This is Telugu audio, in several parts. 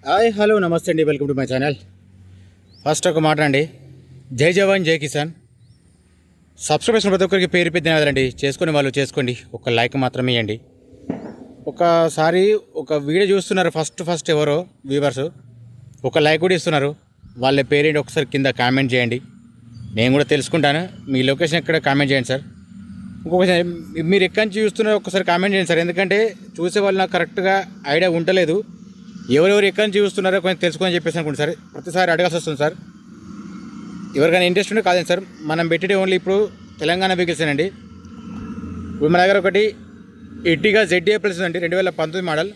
హాయ్ హలో నమస్తే అండి, welcome to my channel. First ఒక మాట అండి, జై జవాన్ జై కిసాన్. సబ్స్క్రైబర్స్ ప్రతి ఒక్కరికి పేరు పెద్ద ధన్యవాదాలండి. చేసుకునే వాళ్ళు చేసుకోండి, ఒక లైక్ మాత్రమే ఇవ్వండి. ఒకసారి ఒక వీడియో చూస్తున్నారు, ఫస్ట్ ఎవరో వ్యూవర్స్ ఒక లైక్ కూడా ఇస్తున్నారు. వాళ్ళ పేరేంటి ఒకసారి కింద కామెంట్ చేయండి, నేను కూడా తెలుసుకుంటాను. మీ లొకేషన్ ఎక్కడ కామెంట్ చేయండి సార్. ఇంకొకసారి మీరు ఎక్కడి నుంచి చూస్తున్నారో ఒకసారి కామెంట్ చేయండి సార్, ఎందుకంటే చూసే వాళ్ళు నాకు కరెక్ట్గా ఐడియా ఉండలేదు. ఎవరెవరు ఎక్కడి నుంచి చూస్తున్నారో కొంచెం తెలుసుకొని చెప్పేసి అనుకోండి సార్. ప్రతిసారి అడగాల్సి వస్తుంది సార్. ఎవరికైనా ఇంట్రెస్ట్ ఉంటే కాదండి సార్. మనం పెట్టేది ఓన్లీ ఇప్పుడు తెలంగాణ వెహికల్స్ అండి. ఇప్పుడు మన దగ్గర ఒకటి ఎర్టిగా ZA+ అండి, 2019 మోడల్.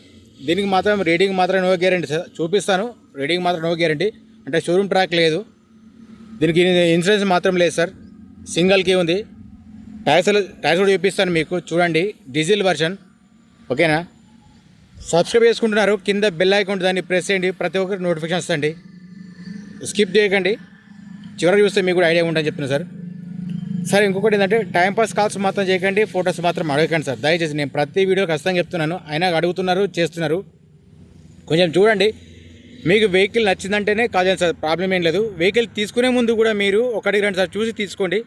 దీనికి మాత్రం రీడింగ్ మాత్రం నో గ్యారంటీ సార్. చూపిస్తాను, రీడింగ్ మాత్రం నో గ్యారంటీ, అంటే షోరూమ్ ట్రాక్ లేదు. దీనికి ఇన్సూరెన్స్ మాత్రం లేదు సార్, సింగిల్కి ఉంది. టైర్స్ కూడా చూపిస్తాను మీకు, చూడండి. డీజిల్ వర్షన్, ఓకేనా. సబ్స్క్రైబ్ చేసుకుంటున్నారు, కింద బెల్ ఐకాన్ దాన్ని ప్రెస్ చేయండి, ప్రతి ఒక్కరికి నోటిఫికేషన్ వస్తుంది. స్కిప్ చేయకండి, చివరికి చూస్తే మీకు కూడా ఐడియా ఉంటుందని చెప్తున్నాను సార్. సార్ ఇంకొకటి ఏంటంటే, టైంపాస్ కాల్స్ మాత్రం చేయకండి, ఫొటోస్ మాత్రం అడగకండి సార్ దయచేసి. నేను ప్రతి వీడియో ఖచ్చితంగా చెప్తున్నాను, అయినా అడుగుతున్నారు, చేస్తున్నారు. కొంచెం చూడండి, మీకు వెహికల్ నచ్చిందంటేనే కాదు సార్, ప్రాబ్లం ఏం లేదు. వెహికల్ తీసుకునే ముందు కూడా మీరు ఒకటికి రెండు సార్ చూసి తీసుకోండి.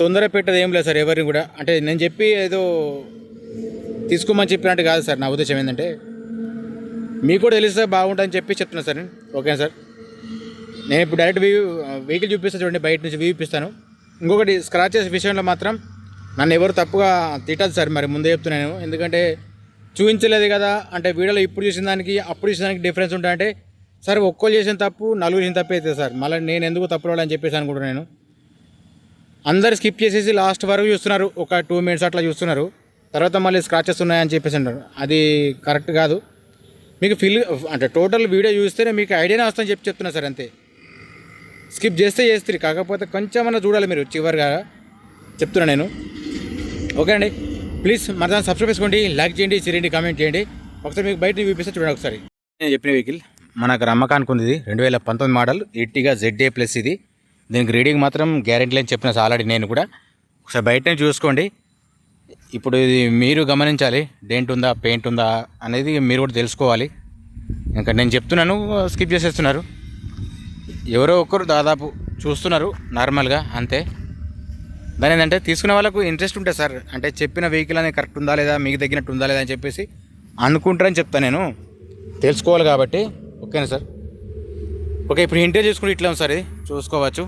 తొందర పెట్టదు ఏం లేదు సార్ ఎవరిని కూడా. అంటే నేను చెప్పి ఏదో తీసుకోమని చెప్పినట్టు కాదు సార్. నా ఉద్దేశం ఏంటంటే, మీకు కూడా తెలిస్తే బాగుంటుందని చెప్పి చెప్తున్నాను సార్. ఓకేనా సార్. నేను ఇప్పుడు డైరెక్ట్ వెహికల్ చూపిస్తాను, చూడండి, బయట నుంచి వ్యూ చూపిస్తాను. ఇంకొకటి, స్క్రాచెస్ విషయంలో మాత్రం నన్ను ఎవరు తప్పుగా తిట్టదు సార్. మరి ముందే చెప్తున్నాను, ఎందుకంటే చూపించలేదు కదా అంటే వీడియోలో ఇప్పుడు చూసిన దానికి అప్పుడు చూసిన దానికి డిఫరెన్స్ ఉంటాయంటే సార్. ఒక్కరు చేసిన తప్పు నలుగురు చేసిన తప్పు అవుతుంది సార్. మళ్ళీ నేను ఎందుకు తప్పు రావాలని చెప్పేసి అనుకుంటున్నాను. అందరు స్కిప్ చేసేసి లాస్ట్ వరకు చూస్తున్నారు, ఒక 2 minutes అట్లా చూస్తున్నారు. తర్వాత మళ్ళీ స్క్రాచెస్ ఉన్నాయని చెప్పేసి అంటారు, అది కరెక్ట్ కాదు. మీకు అంటే టోటల్ వీడియో చూస్తేనే మీకు ఐడియానే వస్తుందని చెప్తున్నా సార్, అంతే. స్కిప్ చేస్తే చేస్తారు, కాకపోతే కొంచెమన్నా చూడాలి మీరు చివరిగా చెప్తున్నా నేను. ఓకే అండి, ప్లీజ్ మన దాన్ని సబ్స్క్రైబ్ చేసుకోండి, లైక్ చేయండి, షేర్ చేయండి, కామెంట్ చేయండి. ఒకసారి మీకు బయట చూపిస్తే చూడండి ఒకసారి. నేను చెప్పిన వెహికల్ మనకు అమ్మకానికి ఉంది, 2019 మోడల్ ఎర్టిగా ZA+. ఇది దీనికి రీడింగ్ మాత్రం గ్యారెంటీ లేని చెప్పిన సార్ ఆల్రెడీ నేను కూడా. ఒకసారి బయటనే చూసుకోండి. ఇప్పుడు ఇది మీరు గమనించాలి, డెంట్ ఉందా పెయింట్ ఉందా అనేది మీరు కూడా తెలుసుకోవాలి. ఇంకా నేను చెప్తున్నాను, స్కిప్ చేసేస్తున్నారు. ఎవరో ఒకరు దాదాపు చూస్తున్నారు నార్మల్గా, అంతే. దాని ఏంటంటే, తీసుకునే వాళ్ళకు ఇంట్రెస్ట్ ఉంటుంది సార్. అంటే చెప్పిన వెహికల్ అనేది కరెక్ట్ ఉందా లేదా, మీకు తగ్గినట్టు ఉందా లేదా అని చెప్పేసి అనుకుంటారని చెప్తాను నేను, తెలుసుకోవాలి కాబట్టి. ఓకేనా సార్. ఓకే, ఇప్పుడు ఇంటీరియర్ చూసుకుంటే ఇట్లా ఉంది సార్, ఇది చూసుకోవచ్చు.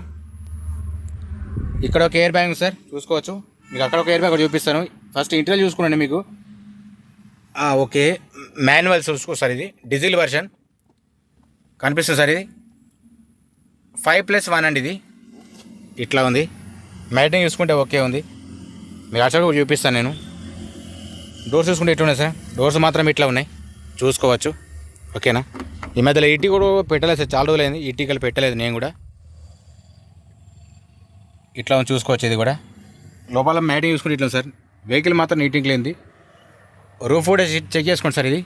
ఇక్కడ ఒక ఎయిర్ బ్యాగ్ సార్, చూసుకోవచ్చు. మీకు అక్కడ ఒక ఎయిర్ బ్యాగ్ చూపిస్తాను. ఫస్ట్ ఇంటీరియర్ చూసుకోండి మీకు. ఓకే, మాన్యువల్ చూసుకో సార్. ఇది డీజిల్ వర్షన్ కనిపిస్తుంది సార్. ఇది 5+1 అండి. ఇది ఇట్లా ఉంది. మ్యాటింగ్ చూసుకుంటే ఓకే ఉంది. మీకు అక్కడ కూడా చూపిస్తాను నేను. డోర్స్ చూసుకుంటే ఎట్లా ఉన్నాయి సార్, డోర్స్ మాత్రం ఇట్లా ఉన్నాయి, చూసుకోవచ్చు. ఓకేనా. ఈ మధ్యలో ఈటీ కూడా పెట్టలేదు సార్, చాలా రోజులు అయింది ఈటీకలు పెట్టలేదు నేను కూడా. ఇట్లా చూసుకోవచ్చు. ఇది కూడా లోపల మ్యాటింగ్ చూసుకుంటే ఇట్లా సార్. వెహికల్ మాత్రం నీటింగ్ లేనిది. రూఫ్ కూడా చెక్ చేసుకోండి సార్. ఇది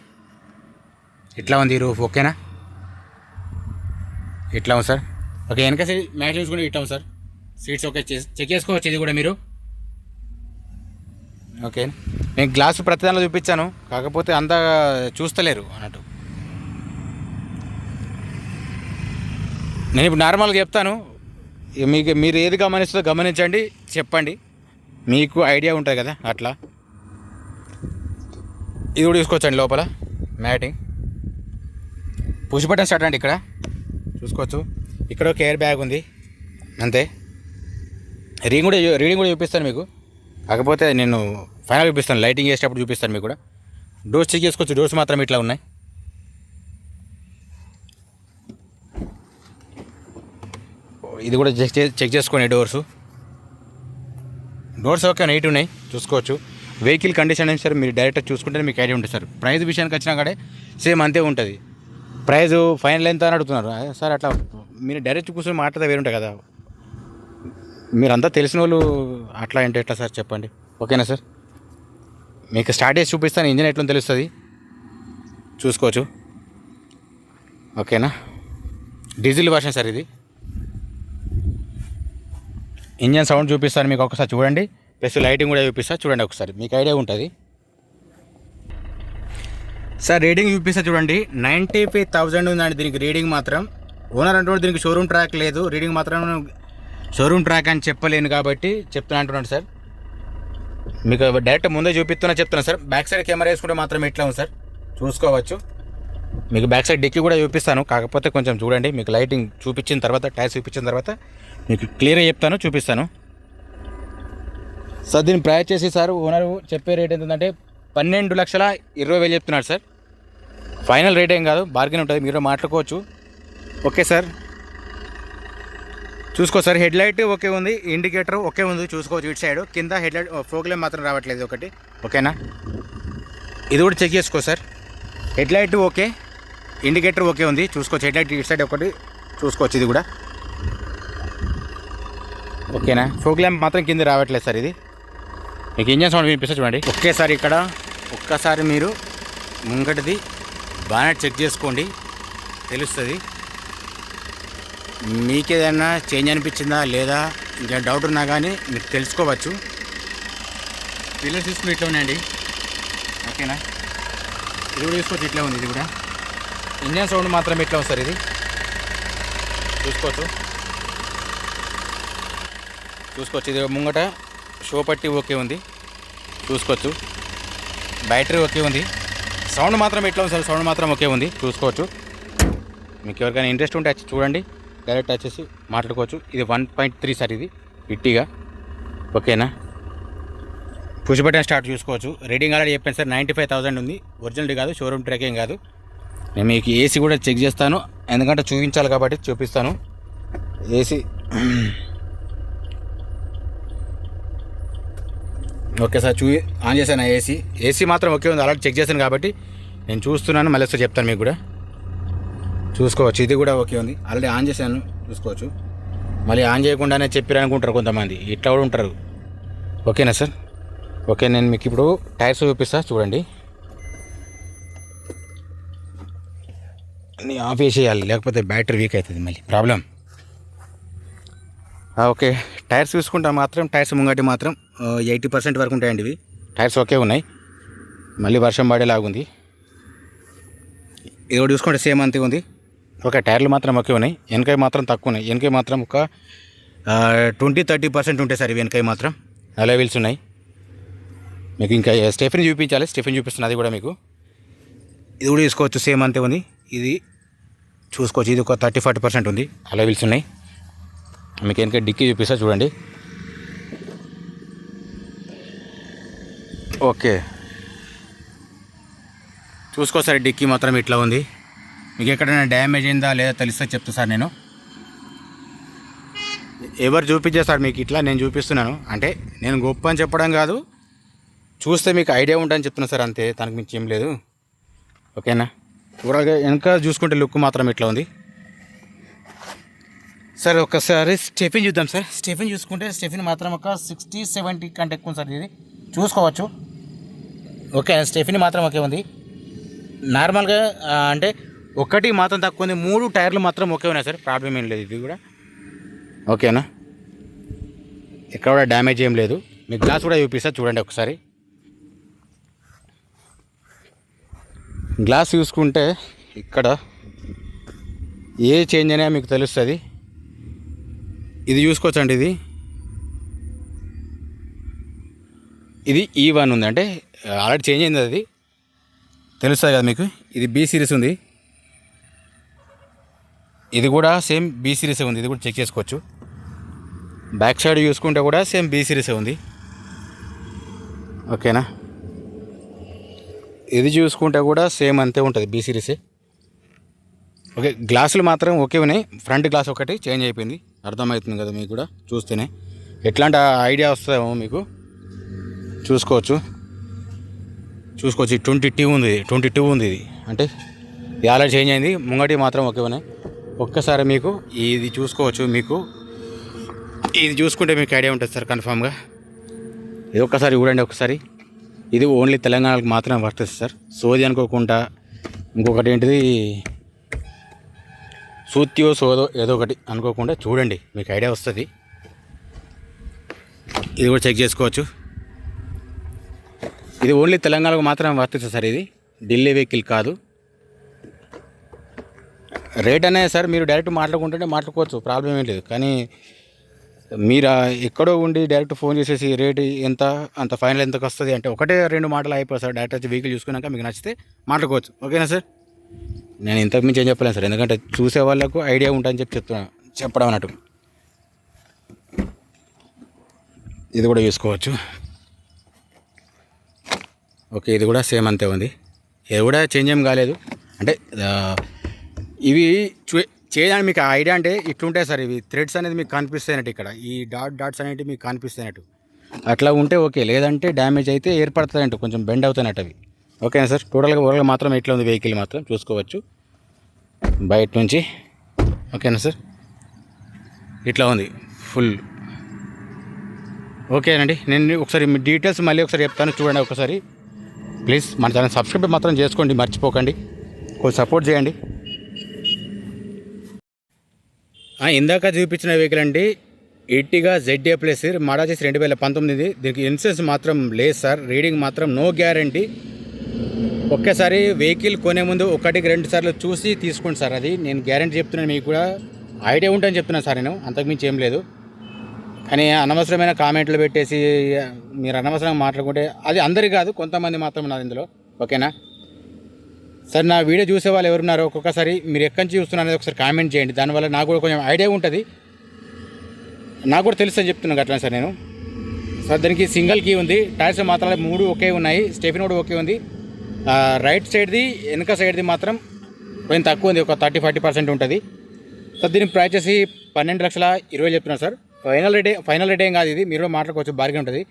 ఇట్లా ఉంది రూఫ్, ఓకేనా. ఇట్లా ఉంది సార్. ఓకే, వెనక మ్యాట్ చూసుకుంటే ఇట్లా ఉంది సార్. సీట్స్ ఓకే, చెక్ చేసుకోవచ్చు ఇది కూడా మీరు. ఓకే, నేను గ్లాసు ప్రతి దానిలో చూపించాను, కాకపోతే అంతా చూస్తలేరు అన్నట్టు. నేను ఇప్పుడు నార్మల్గా చెప్తాను, మీరు ఏది గమనిస్తుందో గమనించండి, చెప్పండి, మీకు ఐడియా ఉంటుంది కదా అట్లా. ఇది కూడా చూసుకోవచ్చండి. లోపల మ్యాటింగ్ పుష్ బటన్ స్టార్ట్ అండి, ఇక్కడ చూసుకోవచ్చు. ఇక్కడ ఒక ఎయిర్ బ్యాగ్ ఉంది, అంతే. రీడింగ్ కూడా చూపిస్తాను మీకు, కాకపోతే నేను ఫైనల్ చూపిస్తాను, లైటింగ్ చేసేటప్పుడు చూపిస్తాను మీకు కూడా. డోర్స్ చెక్ చేసుకోవచ్చు, డోర్స్ మాత్రం ఇట్లా ఉన్నాయి. ఇది కూడా చెక్ చేసుకోండి. డోర్స్ ఓకే, నీట్ ఉన్నాయి, చూసుకోవచ్చు. వెహికల్ కండిషన్ ఏం సార్, మీరు డైరెక్ట్ చూసుకుంటే మీకు ఐడియా ఉంటుంది సార్. ప్రైస్ విషయానికి వచ్చినా కాడే సేమ్ అంతే ఉంటుంది. ప్రైస్ ఫైనల్ ఎంత అని అడుగుతున్నారు సార్. అట్లా మీరు డైరెక్ట్ కూర్చొని మాట్లాడితే వేరుంటాయి కదా. మీరంతా తెలిసిన వాళ్ళు అట్లా అంటే ఎట్లా సార్, చెప్పండి. ఓకేనా సార్. మీకు స్టార్ట్ చేసి చూపిస్తాను, ఇంజిన్ ఎట్లా తెలుస్తుంది, చూసుకోవచ్చు. ఓకేనా. డీజిల్ వర్షన్ సార్ ఇది. ఇంజన్ సౌండ్ చూపిస్తాను మీకు, ఒకసారి చూడండి. ప్లస్ లైటింగ్ కూడా చూపిస్తాను, చూడండి ఒకసారి, మీకు ఐడియా ఉంటుంది. సార్ రీడింగ్ చూపిస్తా చూడండి, 95,000 ఉందండి దీనికి రీడింగ్ మాత్రం. ఓనర్ అంటున్నాడు దీనికి షోరూమ్ ట్రాక్ లేదు, రీడింగ్ మాత్రం షోరూమ్ ట్రాక్ అని చెప్పలేను కాబట్టి చెప్తున్నా అంటున్నాను సార్. మీకు డైరెక్ట్ ముందే చెప్తున్నా సార్. బ్యాక్ సైడ్ కెమెరా వేసుకుంటే మాత్రం ఇట్లా ఉంది సార్, చూసుకోవచ్చు. మీకు బ్యాక్ సైడ్ డిక్కీ కూడా చూపిస్తాను, కాకపోతే కొంచెం చూడండి. మీకు లైటింగ్ చూపించిన తర్వాత, టైర్స్ చూపించిన తర్వాత మీకు క్లియర్గా చూపిస్తాను సార్. దీని ప్రైస్ చేసి సార్ ఓనర్ చెప్పే రేట్ ఏంటంటే 12,20,000 చెప్తున్నాడు సార్. ఫైనల్ రేట్ ఏం కాదు, బార్గెన్ ఉంటుంది, మీరు మాట్లాడుకోవచ్చు. ఓకే సార్, చూసుకో సార్. హెడ్ లైట్ ఓకే ఉంది, ఇండికేటర్ ఓకే ఉంది, చూసుకోవచ్చు. ఇటు సైడ్ కింద హెడ్ లైట్ ఫోక్లేం మాత్రం రావట్లేదు ఒకటి, ఓకేనా? ఇది కూడా చెక్ చేసుకో sir. Head light okay, indicator okay ఉంది, చూసుకోవచ్చు. హెడ్ లైట్ ఇటు సైడ్ ఒకటి చూసుకోవచ్చు, ఇది కూడా ఓకేనా? ఫోక్ ల్యాంప్ మాత్రం కింద రావట్లేదు సార్. ఇది మీకు ఇంజన్ సౌండ్ వినిపిస్తే చూడండి. ఒకేసారి ఇక్కడ ఒక్కసారి మీరు ముంగటిది బానెట్ చెక్ చేసుకోండి, తెలుస్తుంది. మీకేదైనా చేంజ్ అనిపించిందా లేదా ఇంకా డౌట్ ఉన్నా కానీ మీరు తెలుసుకోవచ్చు. పిల్లర్స్ తీసుకుని ఇట్లా ఉన్నాయండి, ఓకేనా? ఇది కూడా చూసుకోవచ్చు, ఇట్లా ఉంది. ఇది కూడా ఇంజన్ సౌండ్ మాత్రం ఇట్లా ఉంది సార్, ఇది చూసుకోవచ్చు. ఇది ముంగట షో పట్టి ఓకే ఉంది, చూసుకోవచ్చు. బ్యాటరీ ఓకే ఉంది, సౌండ్ మాత్రం ఎట్లా ఉంది సార్, సౌండ్ మాత్రం ఓకే ఉంది, చూసుకోవచ్చు. మీకు ఎవరికైనా ఇంట్రెస్ట్ ఉంటే వచ్చి చూడండి, డైరెక్ట్ వచ్చేసి మాట్లాడుకోవచ్చు. ఇది 1.3 సార్, ఇది ఇట్టిగా, ఓకేనా? పుష్ బటన్ స్టార్ట్ చూసుకోవచ్చు. రీడింగ్ ఆల్రెడీ చెప్పాను సార్, 95,000 ఉంది. ఒరిజినల్ కాదు, షోరూమ్ ట్రాక్ ఏం కాదు. నేను మీకు ఏసీ కూడా చెక్ చేస్తాను, ఎందుకంటే చూపించాలి కాబట్టి చూపిస్తాను. ఏసీ ఓకే సార్, ఆన్ చేశాను. ఏసీ మాత్రం ఓకే ఉంది, ఆల్రెడీ చెక్ చేశాను కాబట్టి నేను చూస్తున్నాను. మళ్ళీ వస్తే చెప్తాను మీకు కూడా, చూసుకోవచ్చు. ఇది కూడా ఓకే ఉంది, ఆల్రెడీ ఆన్ చేశాను, చూసుకోవచ్చు. మళ్ళీ ఆన్ చేయకుండానే చెప్పారనుకుంటారు కొంతమంది, ఇట్లా కూడా ఉంటారు, ఓకేనా సార్? ఓకే, నేను మీకు ఇప్పుడు టైర్స్ చూపిస్తా చూడండి. అన్నీ ఆఫ్ చేసేయాలి, లేకపోతే బ్యాటరీ వీక్ అవుతుంది, మళ్ళీ ప్రాబ్లం. ఓకే, టైర్స్ చూసుకుంటా మాత్రం టైర్స్ ముంగటి మాత్రం 80% వరకు ఉంటాయండి. ఇవి టైర్స్ ఓకే ఉన్నాయి, మళ్ళీ వర్షం పడేలాగుంది. ఇది కూడా చూసుకుంటే సేమ్ అంతే ఉంది. ఓకే, టైర్లు మాత్రం ఓకే ఉన్నాయి. వెనకాయ మాత్రం తక్కువ ఉన్నాయి, వెనకాయ మాత్రం ఒక 20-30% ఉంటాయి సార్. ఇవి వెనకాయ మాత్రం అలా వీల్స్ ఉన్నాయి. మీకు ఇంకా స్టెఫిన్ చూపించాలి, స్టెఫిన్ చూపిస్తుంది, అది కూడా మీకు. ఇది కూడా చూసుకోవచ్చు, సేమ్ అంతే ఉంది. ఇది చూసుకోవచ్చు, ఇది ఒక 30-40% ఉంది, అలా వీల్స్ ఉన్నాయి. మీకు వెనక డిక్కీ చూపిస్తా చూడండి. ఓకే, చూసుకో సార్, డిక్కీ మాత్రం ఇట్లా ఉంది. మీకు ఎక్కడైనా డ్యామేజ్ అయిందా లేదా తెలిస్తే చెప్తా సార్. నేను ఎవరు చూపించేస్తాడు మీకు ఇట్లా, నేను చూపిస్తున్నాను. అంటే నేను గొప్ప అని చెప్పడం కాదు, చూస్తే మీకు ఐడియా ఉంటుందని చెప్తున్నా సార్, అంతే, తనకు మించి ఏం లేదు, ఓకేనా? ఓవరాల్గా వెనక చూసుకుంటే లుక్ మాత్రం ఇట్లా ఉంది సార్. ఒకసారి స్టెఫిన్ చూద్దాం సార్. స్టెఫిన్ చూసుకుంటే స్టెఫిన్ మాత్రం ఒక 60-70 కంటే ఎక్కువ సార్, ఇది చూసుకోవచ్చు. ఓకే, స్టెఫిన్ మాత్రం ఓకే ఉంది. నార్మల్గా అంటే ఒకటి మాత్రం తక్కువ ఉంది, 3 టైర్లు మాత్రం ఓకే ఉన్నాయి సార్, ప్రాబ్లం ఏం లేదు. ఇది కూడా ఓకేనా, ఎక్కడ కూడా డ్యామేజ్ ఏం లేదు. మీకు గ్లాస్ కూడా చూపిస్తా చూడండి ఒకసారి. గ్లాస్ చూసుకుంటే ఇక్కడ ఏ చేంజ్ అయినా మీకు తెలుస్తుంది. ఇది చూసుకోవచ్చండి, ఇది E1 ఉంది, అంటే ఆల్రెడీ చేంజ్ అయింది, అది తెలుస్తుంది కదా మీకు. ఇది B సిరీస్ ఉంది, ఇది కూడా సేమ్ B సిరీస్ ఉంది, ఇది కూడా చెక్ చేసుకోవచ్చు. బ్యాక్ సైడ్ చూసుకుంటే కూడా సేమ్ B సిరీస్ ఉంది, ఓకేనా? ఇది చూసుకుంటే కూడా సేమ్ అంతే ఉంటుంది, B సిరీసే. ఓకే, గ్లాసులు మాత్రం ఓకే ఉన్నాయి. ఫ్రంట్ గ్లాస్ ఒకటి చేంజ్ అయిపోయింది, అర్థమవుతుంది కదా మీకు కూడా చూస్తేనే, ఎట్లాంటి ఐడియా వస్తుందేమో మీకు. చూసుకోవచ్చు. 22 ఉంది, 22 ఉంది. ఇది అంటే ఇది ఆల్రెడీ చేంజ్ అయింది. ముంగటి మాత్రం ఓకే ఉన్నాయి. ఒక్కసారి మీకు ఇది చూసుకోవచ్చు. మీకు ఇది చూసుకుంటే మీకు ఐడియా ఉంటుంది సార్ కన్ఫామ్గా. ఇది ఒక్కసారి చూడండి ఒకసారి. ఇది ఓన్లీ తెలంగాణకు మాత్రం వర్తిస్తుంది సార్. సోది అనుకోకుండా ఇంకొకటి ఏంటిది సూత్యో సోదో ఏదో ఒకటి అనుకోకుండా చూడండి, మీకు ఐడియా వస్తుంది. ఇది కూడా చెక్ చేసుకోవచ్చు. ఇది ఓన్లీ తెలంగాణకు మాత్రం వర్తిస్తుంది సార్. ఇది ఢిల్లీ వెహికల్ కాదు. రేట్ అనేది సార్ మీరు డైరెక్ట్ మాట్లాడుకుంటుంటే మాట్లాడుకోవచ్చు, ప్రాబ్లం ఏం లేదు. కానీ మీరు ఎక్కడో ఉండి డైరెక్ట్ ఫోన్ చేసేసి రేట్ ఎంత, అంత ఫైనల్ ఎంతకు వస్తుంది అంటే ఒకటే 2 మాటలు అయిపోతుంది సార్. డైరెక్ట్ వచ్చి వెహికల్ చూసుకున్నాక మీకు నచ్చితే మాట్లాడుకోవచ్చు. ఓకేనా సార్? నేను ఇంతకుమించి ఏం చెప్పలేను సార్, ఎందుకంటే చూసే వాళ్ళకు ఐడియా ఉంటుందని చెప్పడం అన్నట్టు. ఇది కూడా చూసుకోవచ్చు. ఓకే, ఇది కూడా సేమ్ అంతే ఉంది. ఇది కూడా చేంజ్ ఏం కాలేదు. అంటే ఇవి చేయడానికి మీకు ఐడియా అంటే ఇట్లుంటాయి సార్. ఇవి థ్రెడ్స్ అనేది మీకు కనిపిస్తాయినట్టు, ఇక్కడ ఈ డాట్స్ అనేవి మీకు కనిపిస్తాయినట్టు. అట్లా ఉంటే ఓకే, లేదంటే డ్యామేజ్ అయితే ఏర్పడుతుందంట, కొంచెం బెండ్ అవుతాయినట్టు అవి. ఓకేనా సార్? ఓవరాల్గా మాత్రం ఇట్లా ఉంది వెహికల్, మాత్రం చూసుకోవచ్చు బయట నుంచి. ఓకేనా సార్? ఇట్లా ఉంది ఫుల్. ఓకేనండి, నేను ఒకసారి మీ డీటెయిల్స్ మళ్ళీ ఒకసారి చెప్తాను, చూడండి ఒకసారి ప్లీజ్. మన ఛానల్ సబ్స్క్రైబ్ మాత్రం చేసుకోండి, మర్చిపోకండి, కొంచెం సపోర్ట్ చేయండి. ఇందాక చూపించిన వెహికల్ అండి ఎర్టిగా ZA ప్లస్ మోడల్ వచ్చేసి 2019. దీనికి ఇన్సూరెన్స్ మాత్రం లేదు సార్, రీడింగ్ మాత్రం నో గ్యారంటీ. ఒకేసారి వెహికల్ కొనే ముందు 1-2 సార్లు చూసి తీసుకోండి సార్. అది నేను గ్యారంటీ చెప్తున్నాను, మీకు కూడా ఐడియా ఉంటుందని చెప్తున్నాను సార్. నేను అంతకుమించి ఏం లేదు. కానీ అనవసరమైన కామెంట్లు పెట్టేసి మీరు అనవసరంగా మాట్లాడుకుంటే అది అందరికీ కాదు, కొంతమంది మాత్రం ఉన్నది ఇందులో. ఓకేనా సార్? నా వీడియో చూసే వాళ్ళు ఎవరున్నారో ఒక్కొక్కసారి మీరు ఎక్కడి నుంచి చూస్తున్నారు అనేది ఒకసారి కామెంట్ చేయండి. దానివల్ల నాకు కూడా కొంచెం ఐడియా ఉంటుంది, నాకు కూడా తెలుసు అని చెప్తున్నాను అట్లా సార్. నేను సార్ దానికి సింగిల్ కీ ఉంది, టైర్స్ మాత్రం 3 ఒకే ఉన్నాయి, స్టెఫిన్ కూడా ఓకే ఉంది. రైట్ సైడ్ది వెనక సైడ్ది మాత్రం కొంచెం తక్కువ ఉంది, ఒక 30-40% ఉంటుంది సార్. దీని ప్రైస్ వచ్చి 12,20,000 చెప్తున్నారు సార్. ఫైనల్ రేట్ ఏం కాదు, ఇది మీరు మాట్లాడుకోవచ్చు, బార్గెన్ ఉంటుంది.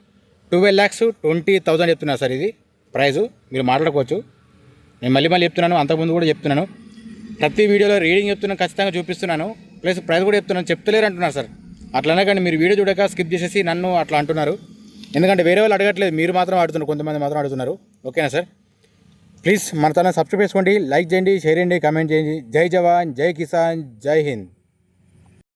12,20,000 చెప్తున్నారు సార్ ఇది ప్రైజు, మీరు మాట్లాడుకోవచ్చు. నేను మళ్ళీ చెప్తున్నాను, అంతకుముందు కూడా చెప్తున్నాను, ప్రతి వీడియోలో రీడింగ్ చెప్తున్నాను, ఖచ్చితంగా చూపిస్తున్నాను, ప్లస్ ప్రైస్ కూడా చెప్తున్నాను. చెప్తలేరు అంటున్నారు సార్. అట్లనే కానీ మీరు వీడియో చూడక స్కిప్ చేసేసి నన్ను అట్లా అంటున్నారు, ఎందుకంటే వేరే వాళ్ళు అడగట్లేదు, మీరు మాత్రం అడుగుతున్నారు, కొంతమంది మాత్రం అడుగుతున్నారు. ఓకేనా సార్? ప్లీజ్ మన ఛానల్ సబ్స్క్రైబ్ చేసుకోండి, లైక్ చేయండి, షేర్ చేయండి, కామెంట్ చేయండి. జై జవాన్, జై కిసాన్, జై హింద్.